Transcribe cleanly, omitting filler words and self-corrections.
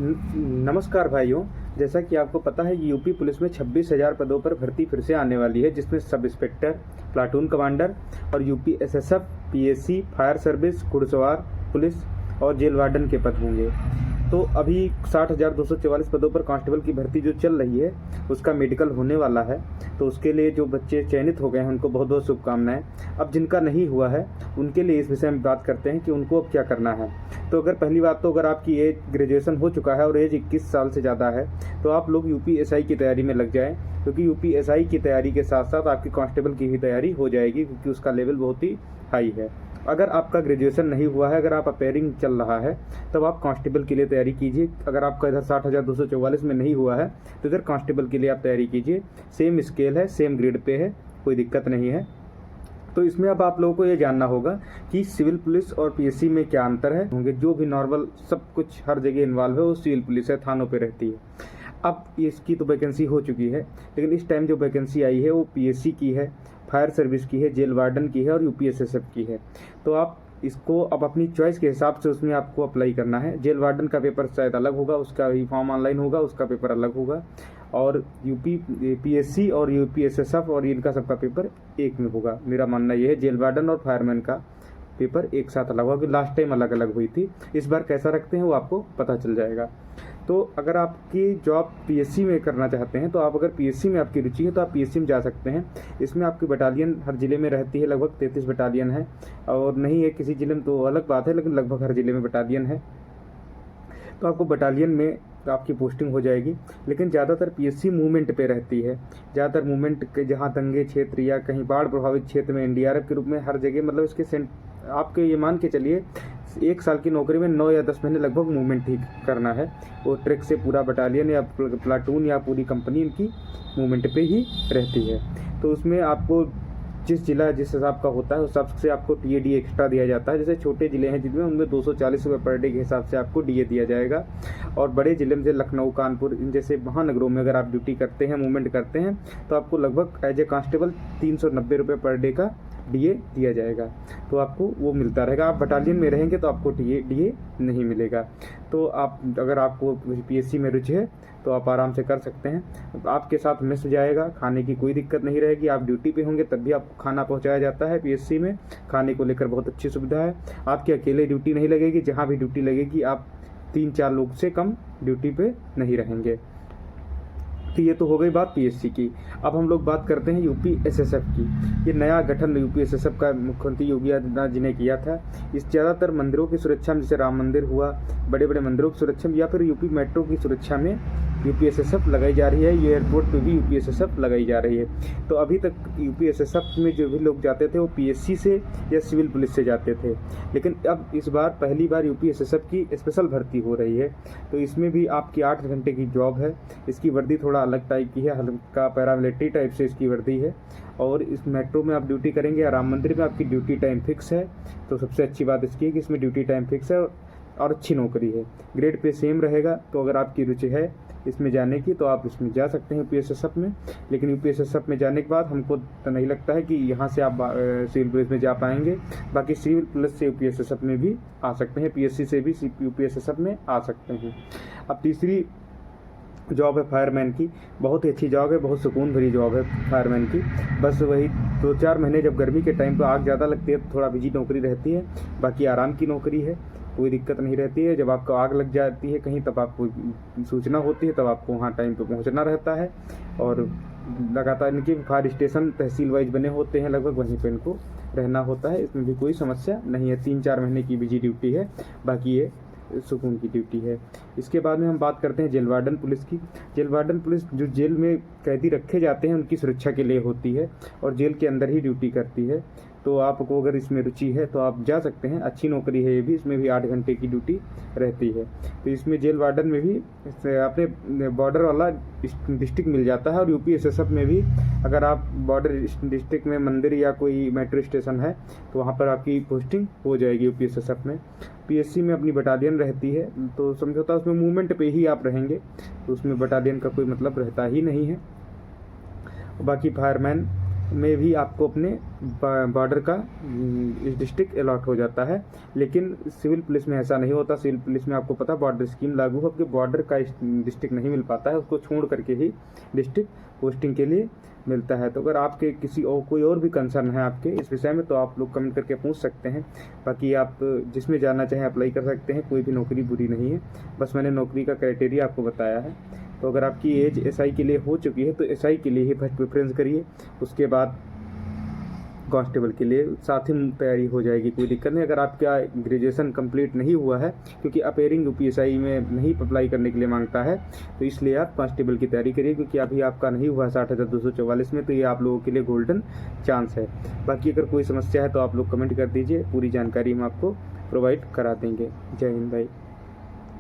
नमस्कार भाइयों। जैसा कि आपको पता है कि यूपी पुलिस में 26,000 पदों पर भर्ती फिर से आने वाली है, जिसमें सब इंस्पेक्टर, प्लाटून कमांडर और UP SSF, PAC, fire service, घुड़सवार पुलिस और जेल वार्डन के पद होंगे। तो अभी 60,244 पदों पर कांस्टेबल की भर्ती जो चल रही है उसका मेडिकल होने वाला है। तो उसके लिए जो बच्चे चयनित हो गए हैं उनको बहुत बहुत शुभकामनाएं। अब जिनका नहीं हुआ है उनके लिए इस विषय में बात करते हैं कि उनको अब क्या करना है। तो अगर पहली बात तो अगर आपकी एज ग्रेजुएशन हो चुका है और एज 21 साल से ज़्यादा है तो आप लोग यूपीएसआई की तैयारी में लग जाएं, क्योंकि यूपीएसआई की तैयारी के साथ साथ आपकी कांस्टेबल की भी तैयारी हो जाएगी, क्योंकि उसका लेवल बहुत ही हाई है। अगर आपका ग्रेजुएशन नहीं हुआ है, अगर आप अपेयरिंग चल रहा है, तब आप कांस्टेबल के लिए तैयारी कीजिए। अगर आपका इधर 60,244 में नहीं हुआ है तो इधर कांस्टेबल के लिए आप तैयारी कीजिए। सेम स्केल है, सेम ग्रेड पे है, कोई दिक्कत नहीं है। तो इसमें अब आप लोगों को ये जानना होगा कि सिविल पुलिस और पीएससी में क्या अंतर है। होंगे जो भी नॉर्मल सब कुछ हर जगह इन्वॉल्व है वो सिविल पुलिस है, थानों पे रहती है। अब इसकी तो वैकेंसी हो चुकी है, लेकिन इस टाइम जो वैकेंसी आई है वो पीएससी की है, फायर सर्विस की है, जेल वार्डन की है और यूपीएसएसएफ की है। तो आप इसको अब अपनी चॉइस के हिसाब से उसमें आपको अप्लाई करना है। जेल वार्डन का पेपर शायद अलग होगा, उसका भी फॉर्म ऑनलाइन होगा, उसका पेपर अलग होगा। और पीएससी और यूपीएसएसएफ और इनका सबका पेपर एक में होगा। मेरा मानना ये है जेल वार्डन और फायरमैन का पेपर एक साथ अलग होगा, क्योंकि लास्ट टाइम अलग अलग हुई थी। इस बार कैसा रखते हैं वो आपको पता चल जाएगा। तो अगर आपकी जॉब पीएससी में करना चाहते हैं तो आप अगर पीएससी में आपकी रुचि है तो आप पीएससी में जा सकते हैं। इसमें आपकी बटालियन हर ज़िले में रहती है, लगभग 33 बटालियन है, और नहीं है किसी ज़िले में तो अलग बात है, लेकिन लगभग हर ज़िले में बटालियन है। तो आपको बटालियन में आपकी पोस्टिंग हो जाएगी। लेकिन ज़्यादातर पीएससी मूवमेंट पे रहती है, ज़्यादातर मूवमेंट के जहाँ दंगे क्षेत्र या कहीं बाढ़ प्रभावित क्षेत्र में एनडीआरएफ के रूप में हर जगह, मतलब इसके आपके ये मान के चलिए 1 साल की नौकरी में 9 या 10 महीने लगभग मूवमेंट ही करना है। वो ट्रैक से पूरा बटालियन या प्लाटून या पूरी कंपनी इनकी मूवमेंट पे ही रहती है। तो उसमें आपको जिस जिला जिस हिसाब का होता है उस हिसाब से आपको टीएडी एक्स्ट्रा दिया जाता है। जैसे छोटे ज़िले हैं जिनमें उनमें 240 रुपये पर डे के हिसाब से आपको डीए दिया जाएगा। और बड़े ज़िले में जैसे लखनऊ, कानपुर, इन जैसे महानगरों में अगर आप ड्यूटी करते हैं, मूवमेंट करते हैं, तो आपको लगभग एज ए कांस्टेबल 390 रुपये पर डे का डीए दिया जाएगा। तो आपको वो मिलता रहेगा। आप बटालियन में रहेंगे तो आपको डीए नहीं मिलेगा। तो आप अगर आपको पीएससी में रुचि है तो आप आराम से कर सकते हैं। आपके साथ मेस जाएगा, खाने की कोई दिक्कत नहीं रहेगी। आप ड्यूटी पे होंगे तब भी आपको खाना पहुंचाया जाता है। पीएससी में खाने को लेकर बहुत अच्छी सुविधा है। आपकी अकेले ड्यूटी नहीं लगेगी, जहाँ भी ड्यूटी लगेगी आप 3-4 लोग से कम ड्यूटी पे नहीं रहेंगे। तो ये तो हो गई बात पीएससी की। अब हम लोग बात करते हैं यूपी एसएसएफ की। ये नया गठन यूपी एसएसएफ का मुख्यमंत्री योगी आदित्यनाथ जी ने किया था। इस ज़्यादातर मंदिरों की सुरक्षा में, जैसे राम मंदिर हुआ, बड़े बड़े मंदिरों की सुरक्षा में, या फिर यूपी मेट्रो की सुरक्षा में यूपी एसएसएफ लगाई जा रही है। ये एयरपोर्ट पे भी यूपी एसएसएफ लगाई जा रही है। तो अभी तक यूपी एसएसएफ में जो भी लोग जाते थे वो पीएससी से या सिविल पुलिस से जाते थे, लेकिन अब इस बार पहली बार यूपी एसएसएफ की स्पेशल भर्ती हो रही है। तो इसमें भी आपकी 8 घंटे की जॉब है। इसकी वर्दी थोड़ा अलग टाइप की है, हल्का पैरामिलिट्री टाइप से इसकी वर्दी है। और इस मेट्रो में आप ड्यूटी करेंगे, राम मंदिर में आपकी ड्यूटी टाइम फिक्स है। तो सबसे अच्छी बात इसकी है कि इसमें ड्यूटी टाइम फिक्स है और अच्छी नौकरी है। ग्रेड पे सेम रहेगा। तो अगर आपकी रुचि है इसमें जाने की तो आप इसमें जा सकते हैं यूपीएसएसएफ में। लेकिन यूपीएसएसएफ में जाने के बाद हमको तो नहीं लगता है कि यहाँ से आप सिविल पुलिस में जा पाएंगे। बाकी सिविल पुलिस से यूपीएसएसएफ में भी आ सकते हैं, पीएससी से भी यूपीएसएसएफ में आ सकते हैं। अब तीसरी जॉब है फायरमैन की। बहुत ही अच्छी जॉब है, बहुत सुकून भरी जॉब है फायरमैन की। बस वही 2-4 महीने जब गर्मी के टाइम पर आग ज़्यादा लगती है तो थोड़ा बिजी नौकरी रहती है, बाकी आराम की नौकरी है, कोई दिक्कत नहीं रहती है। जब आपको आग लग जाती है कहीं तब आपको सूचना होती है, तब आपको वहाँ टाइम पे पहुँचना रहता है। और लगातार इनके फायर स्टेशन तहसील वाइज बने होते हैं, लगभग वहीं पे इनको रहना होता है। इसमें भी कोई समस्या नहीं है। 3-4 महीने की बिजी ड्यूटी है, बाकी ये सुकून की ड्यूटी है। इसके बाद में हम बात करते हैं जेल वार्डन पुलिस की। जेल वार्डन पुलिस जो जेल में कैदी रखे जाते हैं उनकी सुरक्षा के लिए होती है और जेल के अंदर ही ड्यूटी करती है। तो आपको अगर इसमें रुचि है तो आप जा सकते हैं। अच्छी नौकरी है ये भी। इसमें भी 8 घंटे की ड्यूटी रहती है। तो इसमें जेल वार्डन में भी अपने बॉर्डर वाला डिस्ट्रिक्ट मिल जाता है। और यूपी एसएसएफ में भी अगर आप बॉर्डर डिस्ट्रिक्ट में मंदिर या कोई मेट्रो स्टेशन है तो वहाँ पर आपकी पोस्टिंग हो जाएगी यूपी एसएसएफ में। पीएससी में अपनी बटालियन रहती है, तो समझौता उसमें मूवमेंट पे ही आप रहेंगे, तो उसमें बटालियन का कोई मतलब रहता ही नहीं है। बाकी फायरमैन में भी आपको अपने बॉर्डर का डिस्ट्रिक्ट अलॉट हो जाता है। लेकिन सिविल पुलिस में ऐसा नहीं होता। सिविल पुलिस में आपको पता बॉर्डर स्कीम लागू हो, आपके बॉर्डर का डिस्ट्रिक्ट नहीं मिल पाता है, उसको छोड़ करके ही डिस्ट्रिक्ट पोस्टिंग के लिए मिलता है। तो अगर आपके किसी और कोई और भी कंसर्न है आपके इस विषय में तो आप लोग कमेंट करके पूछ सकते हैं। बाकी आप जिसमें जाना चाहें अप्लाई कर सकते हैं, कोई भी नौकरी बुरी नहीं है, बस मैंने नौकरी का क्राइटेरिया आपको बताया है। तो अगर आपकी एज एसआई के लिए हो चुकी है तो एसआई के लिए ही फर्स्ट प्रेफरेंस करिए, उसके बाद कांस्टेबल के लिए साथ ही तैयारी हो जाएगी, कोई दिक्कत नहीं। अगर आपका ग्रेजुएशन कंप्लीट नहीं हुआ है, क्योंकि अपेयरिंग यूपीएसआई में नहीं अप्लाई करने के लिए मांगता है, तो इसलिए आप कांस्टेबल की तैयारी करिए, क्योंकि अभी आपका नहीं हुआ 60,244 में, तो ये आप लोगों के लिए गोल्डन चांस है। बाकी अगर कोई समस्या है तो आप लोग कमेंट कर दीजिए, पूरी जानकारी हम आपको प्रोवाइड करा देंगे। जय हिंद भाई।